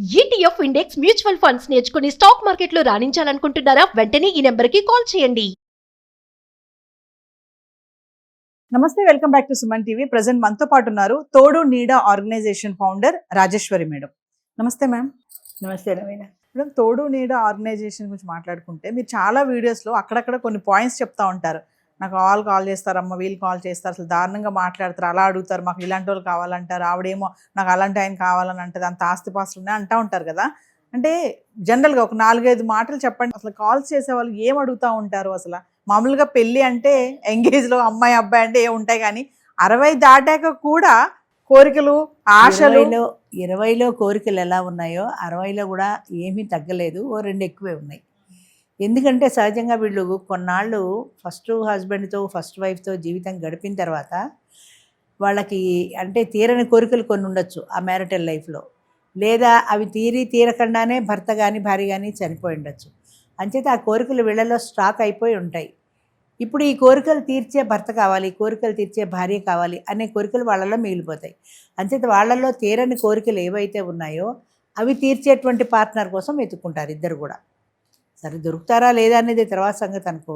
ETF index mutual funds నేర్చుకుని stock మార్కెట్లో రాణించాలనుకుంటున్నారా? వెంటనే ఈ నెంబర్కి కాల్ చేయండి. నమస్తే, welcome back to Suman TV. Present మనతో పాటు ఉన్నారు తోడు నీడ ఆర్గనైజేషన్ ఫౌండర్ రాజేశ్వరి మేడం. నమస్తే మ్యామ్. నమస్తే రవీణ. మేడం, తోడు నీడ ఆర్గనైజేషన్ గురించి మాట్లాడుకుంటే మీరు చాలా వీడియోస్లో అక్కడక్కడ కొన్ని పాయింట్స్ చెప్తా ఉంటారు. నాకు కాల్ చేస్తారమ్మ, వీళ్ళు కాల్ చేస్తారు, అసలు దారుణంగా మాట్లాడతారు, అలా అడుగుతారు, మాకు ఇలాంటి వాళ్ళు కావాలంటారు, ఆవిడేమో నాకు అలాంటి ఆయన కావాలని అంటది, అంత ఆస్తిపాస్తులు ఉన్నాయి అంటూ ఉంటారు కదా. అంటే జనరల్గా ఒక 4-5 మాటలు చెప్పండి. అసలు కాల్స్ చేసే వాళ్ళు ఏం అడుగుతూ ఉంటారు? అసలు మామూలుగా పెళ్ళి అంటే ఎంగేజ్లో అమ్మాయి అబ్బాయి అంటే ఏమి ఉంటాయి, కానీ 60 దాటాక కూడా కోరికలు, ఆశలు. 20లో కోరికలు ఎలా ఉన్నాయో 60లో కూడా ఏమీ తగ్గలేదు, ఓ 2 ఎక్కువే ఉన్నాయి. ఎందుకంటే సహజంగా వీళ్ళు కొన్నాళ్ళు ఫస్ట్ హస్బెండ్తో ఫస్ట్ వైఫ్తో జీవితం గడిపిన తర్వాత వాళ్ళకి అంటే తీరని కోరికలు కొన్ని ఉండొచ్చు ఆ మ్యారిటల్ లైఫ్లో, లేదా అవి తీరకుండానే భర్త కానీ భార్య కానీ చనిపోయి ఉండొచ్చు. అంచేత ఆ కోరికలు వీళ్ళలో స్టాక్ అయిపోయి ఉంటాయి. ఇప్పుడు ఈ కోరికలు తీర్చే భర్త కావాలి, కోరికలు తీర్చే భార్య కావాలి అనే కోరికలు వాళ్ళలో మిగిలిపోతాయి. అంచేత వాళ్ళల్లో తీరని కోరికలు ఏవైతే ఉన్నాయో అవి తీర్చేటువంటి పార్ట్నర్ కోసం వెతుక్కుంటారు ఇద్దరు కూడా. సరే దొరుకుతారా లేదా అనేది తర్వాత సంగతి అనుకో.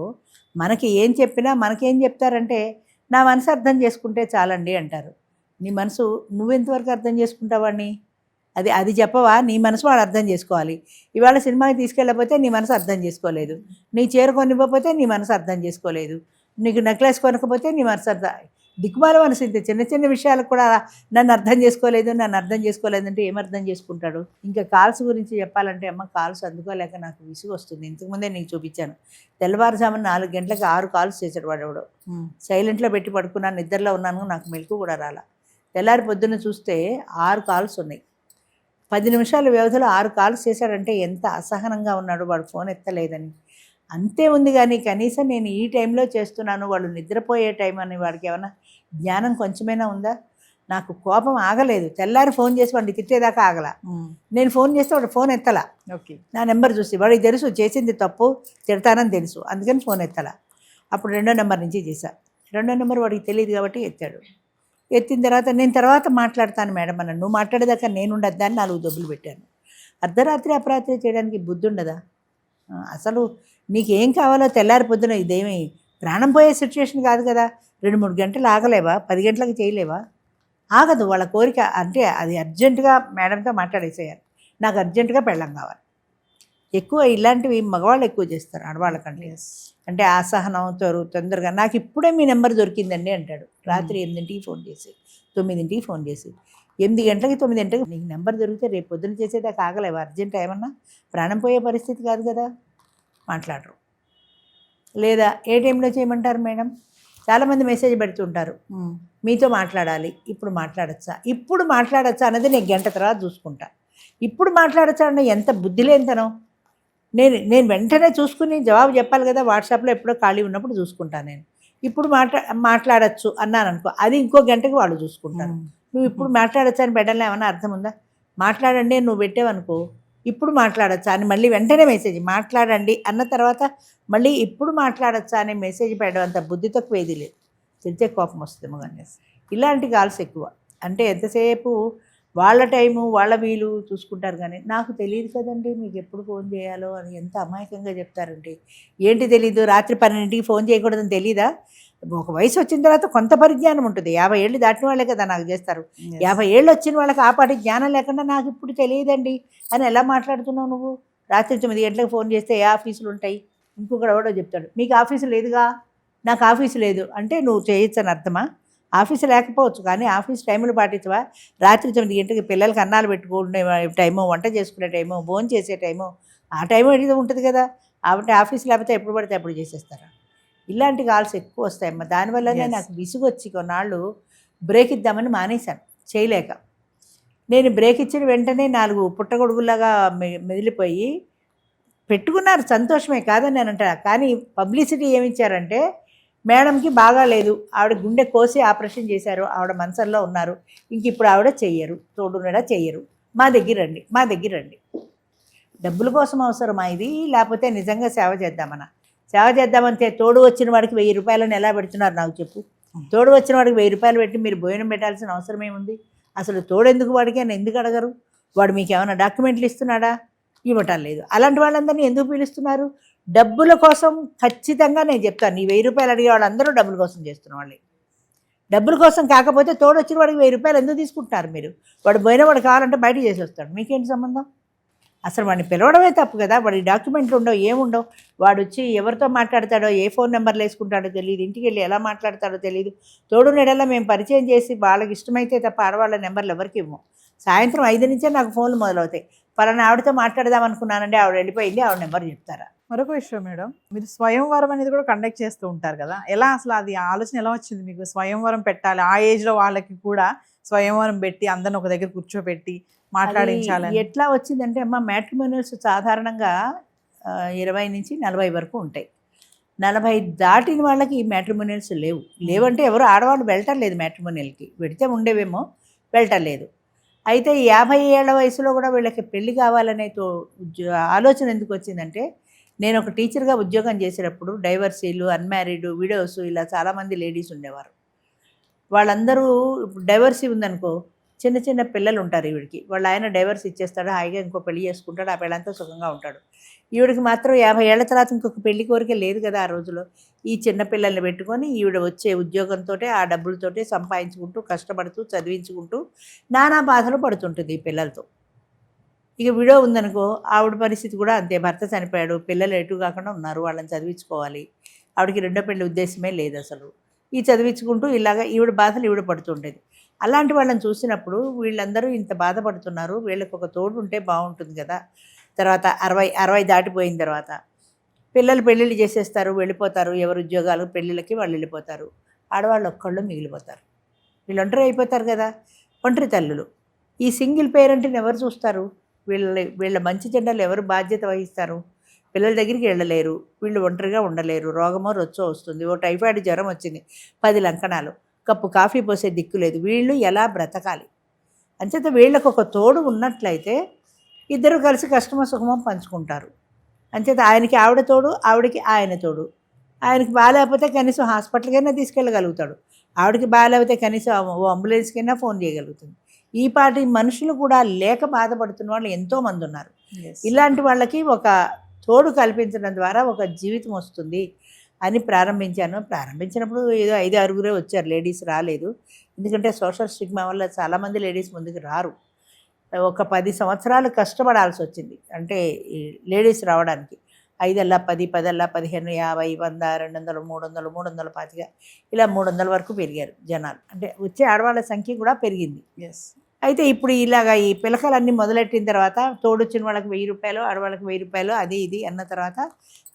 మనకి ఏం చెప్పినా మనకేం చెప్తారంటే నా మనసు అర్థం చేసుకుంటే చాలండి అంటారు. నీ మనసు నువ్వెంతవరకు అర్థం చేసుకుంటావాడిని? అది చెప్పవా? నీ మనసు వాడు అర్థం చేసుకోవాలి. ఇవాళ సినిమాకి తీసుకెళ్ళకపోతే నీ మనసు అర్థం చేసుకోలేదు, నీ చీర కొనివ్వకపోతే నీ మనసు అర్థం చేసుకోలేదు, నీకు నెక్లెస్ కొనకపోతే నీ మనసు దిక్కుమాల మనసు. ఇంత చిన్న చిన్న విషయాలకు కూడా నన్ను అర్థం చేసుకోలేదు అంటే ఏమర్థం చేసుకుంటాడు? ఇంకా కాల్స్ గురించి చెప్పాలంటే అమ్మ, కాల్స్ అందుకోలేక నాకు విసుగు వస్తుంది. ఇంతకుముందే నీకు చూపించాను, తెల్లవారుజామున 4 గంటలకు 6 కాల్స్ చేశాడు వాడెవడో. సైలెంట్లో పెట్టి పడుకున్నాను, నిద్రలో ఉన్నాను, నాకు మెలకు కూడా రాలా. తెల్లారి పొద్దున్న చూస్తే 6 కాల్స్ ఉన్నాయి. 10 నిమిషాల వ్యవధిలో 6 కాల్స్ చేశాడంటే ఎంత అసహనంగా ఉన్నాడు వాడు, ఫోన్ ఎత్తలేదని. అంతే ఉంది, కానీ కనీసం నేను ఈ టైంలో చేస్తున్నాను, వాళ్ళు నిద్రపోయే టైం అని వాడికి ఏమైనా జ్ఞానం కొంచెమైనా ఉందా? నాకు కోపం ఆగలేదు. తెల్లారి ఫోన్ చేసి వాడిని తిట్టేదాకా ఆగల. నేను ఫోన్ చేస్తే వాడు ఫోన్ ఎత్తలా. ఓకే, నా నెంబర్ చూసి వాడికి తెలుసు చేసింది తప్పు, తిడతానని తెలుసు, అందుకని ఫోన్ ఎత్తలా. అప్పుడు 2వ నెంబర్ నుంచి చేశా. 2వ నెంబర్ వాడికి తెలియదు కాబట్టి ఎత్తాడు. ఎత్తిన తర్వాత నేను తర్వాత మాట్లాడతాను మేడం అన్నాను. నువ్వు మాట్లాడేదాకా నేను ఉండద్దని 4 దొబ్బులు పెట్టాను. అర్ధరాత్రి అపరాత్రి చేయడానికి బుద్ధి ఉండదా? అసలు నీకేం కావాలో తెల్లారి పొద్దున, ఇదేమి ప్రాణం పోయే సిచ్యువేషన్ కాదు కదా. 2-3 గంటలు ఆగలేవా? 10 గంటలకు చేయలేవా? ఆగదు వాళ్ళ కోరిక. అంటే అది అర్జెంటుగా మేడంతో మాట్లాడేసేయాలి, నాకు అర్జెంటుగా పెళ్ళం కావాలి. ఎక్కువ ఇలాంటివి మగవాళ్ళు ఎక్కువ చేస్తారు ఆడవాళ్ళకంటే. అంటే అసహనం, తొందరగా నాకు ఇప్పుడే మీ నెంబర్ దొరికిందండి అంటాడు. రాత్రి 8ంటికి ఫోన్ చేసి, 9ంటికి ఫోన్ చేసి, 8 గంటలకి 9 గంటలకి నీకు నెంబర్ దొరికితే రేపు పొద్దున చేసేదాకా ఆగలేవా? అర్జెంట్ ఏమన్నా ప్రాణం పోయే పరిస్థితి కాదు కదా. మాట్లాడరు. లేదా ఏ టైంలో చేయమంటారు మేడం? చాలామంది మెసేజ్ పెడుతుంటారు, మీతో మాట్లాడాలి, ఇప్పుడు మాట్లాడచ్చా అన్నది నేను గంట తర్వాత చూసుకుంటా. ఇప్పుడు మాట్లాడచ్చా అన్న ఎంత బుద్ధి లేనితనం. నేను వెంటనే చూసుకుని జవాబు చెప్పాలి కదా. వాట్సాప్లో ఎప్పుడో ఖాళీ ఉన్నప్పుడు చూసుకుంటాను నేను. ఇప్పుడు మాట్లాడచ్చు అన్నాను అనుకో, అది ఇంకో గంటకి వాళ్ళు చూసుకుంటాను. నువ్వు ఇప్పుడు మాట్లాడచ్చా అని పెట్టడంలో ఏమన్నా అర్థం ఉందా? మాట్లాడండి నువ్వు పెట్టావనుకో, ఇప్పుడు మాట్లాడచ్చా అని మళ్ళీ వెంటనే మెసేజ్, మాట్లాడండి అన్న తర్వాత మళ్ళీ ఇప్పుడు మాట్లాడచ్చా అనే మెసేజ్ పెట్టడం అంత బుద్ధి తక్కువ ఏది లేదు. తిరితే కోపం వస్తుంది మగనే. ఇలాంటి కాల్స్ ఎక్కువ. అంటే ఎంతసేపు వాళ్ళ టైము వాళ్ళ వీలు చూసుకుంటారు, కానీ నాకు తెలియదు కదండి మీకు ఎప్పుడు ఫోన్ చేయాలో అని ఎంత అమాయకంగా చెప్తారంటే. ఏంటి తెలీదు? రాత్రి 12ంటికి ఫోన్ చేయకూడదని తెలీదా? ఒక వయసు వచ్చిన తర్వాత కొంత పరిజ్ఞానం ఉంటుంది. 50 ఏళ్ళు దాటిన వాళ్ళే కదా నాకు చేస్తారు. 50 ఏళ్ళు వచ్చిన వాళ్ళకి ఆ పాటి జ్ఞానం లేకుండా నాకు ఇప్పుడు తెలియదండి అని ఎలా మాట్లాడుతున్నావు నువ్వు? రాత్రి 9 గంటలకు ఫోన్ చేస్తే ఏ ఆఫీసులు ఉంటాయి? ఇంకొకడు ఎవడో చెప్తాడు, మీకు ఆఫీసు లేదుగా. నాకు ఆఫీసు లేదు అంటే నువ్వు చేయొచ్చు అని అర్థమా? ఆఫీసు లేకపోవచ్చు, కానీ ఆఫీస్ టైములు పాటించవా? రాత్రి 9 గంటలకి పిల్లలకి అన్నాలు పెట్టుకునే టైమో, వంట చేసుకునే టైమో, భోజనం చేసే టైమో, ఆ టైం ఏదో ఉంటుంది కదా. కాబట్టి ఆఫీస్ లేకపోతే ఎప్పుడు పడితే అప్పుడు చేసేస్తారా? ఇలాంటి కాల్స్ ఎక్కువ వస్తాయమ్మా. దానివల్లనే నాకు విసుగు వచ్చి కొన్నాళ్ళు బ్రేక్ ఇద్దామని మానేశాను, చేయలేక. నేను బ్రేక్ ఇచ్చిన వెంటనే 4 పుట్టగొడుగులాగా మెదిలిపోయి పెట్టుకున్నారు. సంతోషమే కాదని నేను అంటా, కానీ పబ్లిసిటీ ఏమిచ్చారంటే మేడంకి బాగా లేదు, ఆవిడ గుండె కోసి ఆపరేషన్ చేశారు, ఆవిడ మంచంలో ఉన్నారు, ఇంక ఇప్పుడు ఆవిడ చెయ్యరు, తోడున్నడా చెయ్యరు, మా దగ్గర రండి. డబ్బుల కోసం అవసరమా ఇది? లేకపోతే నిజంగా సేవ చేద్దామంటే తోడు వచ్చిన వాడికి 1000 రూపాయలని ఎలా పెడుతున్నారు నాకు చెప్పు? తోడు వచ్చిన వాడికి 1000 రూపాయలు పెట్టి మీరు భోజనం పెట్టాల్సిన అవసరం ఏముంది? అసలు తోడెందుకు వాడికి అని ఎందుకు అడగరు? వాడు మీకు ఏమైనా డాక్యుమెంట్లు ఇస్తున్నాడా? ఇవ్వటం లేదు. అలాంటి వాళ్ళందరినీ ఎందుకు పిలుస్తున్నారు? డబ్బుల కోసం. ఖచ్చితంగా నేను చెప్తాను, ఈ 1000 రూపాయలు అడిగే వాళ్ళందరూ డబ్బుల కోసం చేస్తున్న వాళ్ళే. డబ్బుల కోసం కాకపోతే తోడొచ్చిన వాడికి 1000 రూపాయలు ఎందుకు తీసుకుంటున్నారు మీరు? వాడు పోయిన వాడు కావాలంటే బయట చేసి వస్తాడు, మీకేంటి సంబంధం? అసలు వాడిని పిలవడమే తప్పు కదా. వాడి డాక్యుమెంట్లు ఉండవు, ఏముండవు. వాడు వచ్చి ఎవరితో మాట్లాడతాడో, ఏ ఫోన్ నెంబర్లు వేసుకుంటాడో తెలియదు, ఇంటికి వెళ్ళి ఎలా మాట్లాడతాడో తెలియదు. తోడు నెడలా మేము పరిచయం చేసి వాళ్ళకి ఇష్టమైతే తప్ప ఆడవాళ్ళ నెంబర్లు ఎవరికి ఇవ్వము. సాయంత్రం 5 నుంచే నాకు ఫోన్లు మొదలవుతాయి. పలానా ఆవిడతో మాట్లాడదాం అనుకున్నానండి, ఆవిడ వెళ్ళిపోయింది, ఆవిడ నెంబర్ చెప్తారా? మరొక విషయం మేడం, మీరు స్వయంవరం అనేది కూడా కండక్ట్ చేస్తూ ఉంటారు కదా, ఎలా అసలు అది ఆలోచన ఎలా వచ్చింది మీకు? స్వయంవరం పెట్టాలి, ఆ ఏజ్లో వాళ్ళకి కూడా స్వయంవరం పెట్టి అందరిని ఒక దగ్గర కూర్చోబెట్టి మాట్లాడించాలని. ఎట్లా వచ్చిందంటే అమ్మ, మ్యాట్రిమోనియల్స్ సాధారణంగా 20 నుంచి 40 వరకు ఉంటాయి. 40 దాటిన వాళ్ళకి ఈ మ్యాట్రిమోనియల్స్ లేవంటే ఎవరు ఆడవాళ్ళు వెళ్ళటం లేదు మ్యాట్రిమోనియల్కి. పెడితే ఉండేవేమో, వెళ్ళటం లేదు. అయితే 50 ఏళ్ల వయసులో కూడా వీళ్ళకి పెళ్లి కావాలనే ఆలోచన ఎందుకు వచ్చిందంటే, నేను ఒక టీచర్గా ఉద్యోగం చేసేటప్పుడు డైవర్సీలు, అన్మ్యారీడ్, విడోస్ ఇలా చాలామంది లేడీస్ ఉండేవారు. వాళ్ళందరూ ఇప్పుడు డైవర్సీ ఉందనుకో, చిన్న చిన్న పిల్లలు ఉంటారు ఈవిడికి, వాళ్ళ ఆయన డైవర్స్ ఇచ్చేస్తాడు, హాయిగా ఇంకో పెళ్లి చేసుకుంటాడు, ఆ పిల్లంతా సుఖంగా ఉంటాడు. ఈవిడికి మాత్రం 50 ఏళ్ల తర్వాత ఇంకొక పెళ్లి కోరిక లేదు కదా ఆ రోజులో. ఈ చిన్న పిల్లల్ని పెట్టుకొని ఈవిడ వచ్చే ఉద్యోగంతో ఆ డబ్బులతోటే సంపాదించుకుంటూ, కష్టపడుతూ, చదివించుకుంటూ నానా బాధలు పడుతుంటుంది ఈ పిల్లలతో. ఇక విడో ఉందనుకో, ఆవిడ పరిస్థితి కూడా అంతే. భర్త చనిపోయాడు, పిల్లలు ఎటు కాకుండా ఉన్నారు, వాళ్ళని చదివించుకోవాలి. ఆవిడకి రెండో పెళ్లి ఉద్దేశమే లేదు అసలు. ఈ చదివించుకుంటూ ఇలాగ ఈవిడ బాధలు ఈవిడ పడుతుండేది. అలాంటి వాళ్ళని చూసినప్పుడు వీళ్ళందరూ ఇంత బాధపడుతున్నారు, వీళ్ళకి ఒక తోడు ఉంటే బాగుంటుంది కదా. తర్వాత 60 దాటిపోయిన తర్వాత పిల్లలు పెళ్ళిళ్ళు చేసేస్తారు, వెళ్ళిపోతారు, ఎవరు ఉద్యోగాలు పెళ్ళిళ్ళకి వాళ్ళు వెళ్ళిపోతారు. ఆడవాళ్ళు ఒక్కళ్ళు మిగిలిపోతారు. వీళ్ళు ఒంటరి అయిపోతారు కదా, ఒంటరి తల్లులు. ఈ సింగిల్ పేరెంట్ని ఎవరు చూస్తారు? వీళ్ళ మంచి చెడ్డలు ఎవరు బాధ్యత వహిస్తారు? పిల్లల దగ్గరికి వెళ్ళలేరు, వీళ్ళు ఒంటరిగా ఉండలేరు, రోగమో రొచ్చో వస్తుంది, ఓ టైఫాయిడ్ జ్వరం వచ్చింది, 10 లంకణాలు, కప్పు కాఫీ పోసే దిక్కు లేదు, వీళ్ళు ఎలా బ్రతకాలి? అంచేత వీళ్ళకు ఒక తోడు ఉన్నట్లయితే ఇద్దరు కలిసి కష్టమో సుఖమో పంచుకుంటారు. అంచేత ఆయనకి ఆవిడ తోడు, ఆవిడకి ఆయన తోడు. ఆయనకి బాగాలేకపోతే కనీసం హాస్పిటల్కైనా తీసుకెళ్ళగలుగుతాడు, ఆవిడకి బాగాలేకపోతే కనీసం ఓ అంబులెన్స్కైనా ఫోన్ చేయగలుగుతుంది. ఈ పాటి మనుషులు కూడా లేక బాధపడుతున్న వాళ్ళు ఎంతోమంది ఉన్నారు. ఇలాంటి వాళ్ళకి ఒక తోడు కల్పించడం ద్వారా ఒక జీవితం వస్తుంది అని ప్రారంభించాను. ప్రారంభించినప్పుడు ఏదో 5-6 వచ్చారు, లేడీస్ రాలేదు. ఎందుకంటే సోషల్ స్టిగ్మా వల్ల చాలామంది లేడీస్ ముందుకు రారు. ఒక 10 సంవత్సరాలు కష్టపడాల్సి వచ్చింది అంటే ఈ లేడీస్ రావడానికి. 5 10, 10 15, 50, 100, 200, 300, 325 ఇలా 300 వరకు పెరిగారు జనాలు. అంటే వచ్చే ఆడవాళ్ళ సంఖ్య కూడా పెరిగింది. అయితే ఇప్పుడు ఇలాగ ఈ పిలకలన్నీ మొదలెట్టిన తర్వాత తోడొచ్చిన వాళ్ళకి 1000 రూపాయలు, ఆడవాళ్ళకి 1000 రూపాయలు, అది ఇది అన్న తర్వాత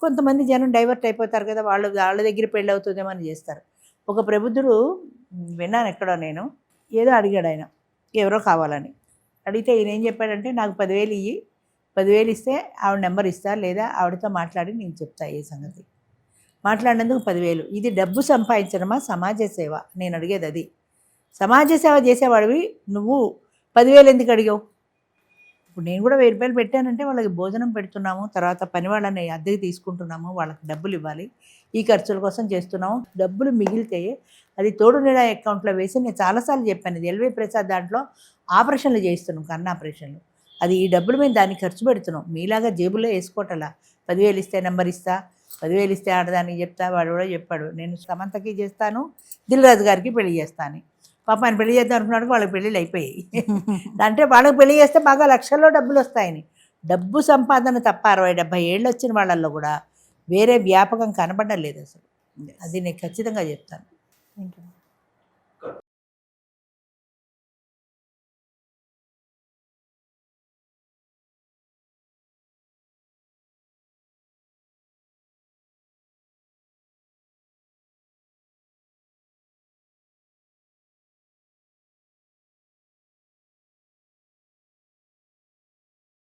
కొంతమంది జనం డైవర్ట్ అయిపోతారు కదా, వాళ్ళ దగ్గర పెళ్ళి అవుతుందేమో అని చేస్తారు. ఒక ప్రబుద్ధుడు విన్నాను ఎక్కడో, నేను ఏదో అడిగాడు ఆయన, ఎవరో కావాలని అడిగితే ఈయన ఏం చెప్పాడంటే, నాకు 10,000 ఇయ్యి, 10,000 ఇస్తే ఆవిడ నెంబర్ ఇస్తా, లేదా ఆవిడతో మాట్లాడి నేను చెప్తా ఏ సంగతి. మాట్లాడినందుకు 10,000. ఇది డబ్బు సంపాదించడమా, సమాజ సేవ? నేను అడిగేది అది. సమాజ సేవ చేసేవాడివి నువ్వు 10,000 ఎందుకు అడిగావు? ఇప్పుడు నేను కూడా 1000 రూపాయలు పెట్టానంటే వాళ్ళకి భోజనం పెడుతున్నాము, తర్వాత పని వాళ్ళని అద్దెకి తీసుకుంటున్నాము, వాళ్ళకి డబ్బులు ఇవ్వాలి, ఈ ఖర్చుల కోసం చేస్తున్నాము. డబ్బులు మిగిలితే అది తోడు నీడ అకౌంట్లో వేసి, నేను చాలాసార్లు చెప్పాను, ఇది ఎల్వి ప్రసాద్ దాంట్లో ఆపరేషన్లు చేయిస్తున్నాం, కన్ను ఆపరేషన్లు. అది ఈ డబ్బులు మేము దానికి ఖర్చు పెడుతున్నాం, మీలాగా జేబుల్లో వేసుకోవటలా. 10,000 ఇస్తే నెంబర్ ఇస్తా, 10,000 ఇస్తే ఆడదానికి చెప్తా. వాడు కూడా చెప్పాడు, నేను సమంతకి చేస్తాను, దిల్రాజు గారికి పెళ్లి చేస్తాను. పాప ఆయన పెళ్లి చేద్దాం అనుకున్నాడు, వాళ్ళకి పెళ్ళిళ్ళు అయిపోయాయి. అంటే వాళ్ళకి పెళ్లి చేస్తే బాగా లక్షల్లో డబ్బులు వస్తాయని. డబ్బు సంపాదన తప్ప 60-70 ఏళ్ళు వచ్చిన వాళ్ళల్లో కూడా వేరే వ్యాపకం కనబడలేదు అసలు. అది నేను ఖచ్చితంగా చెప్తాను. Thank you.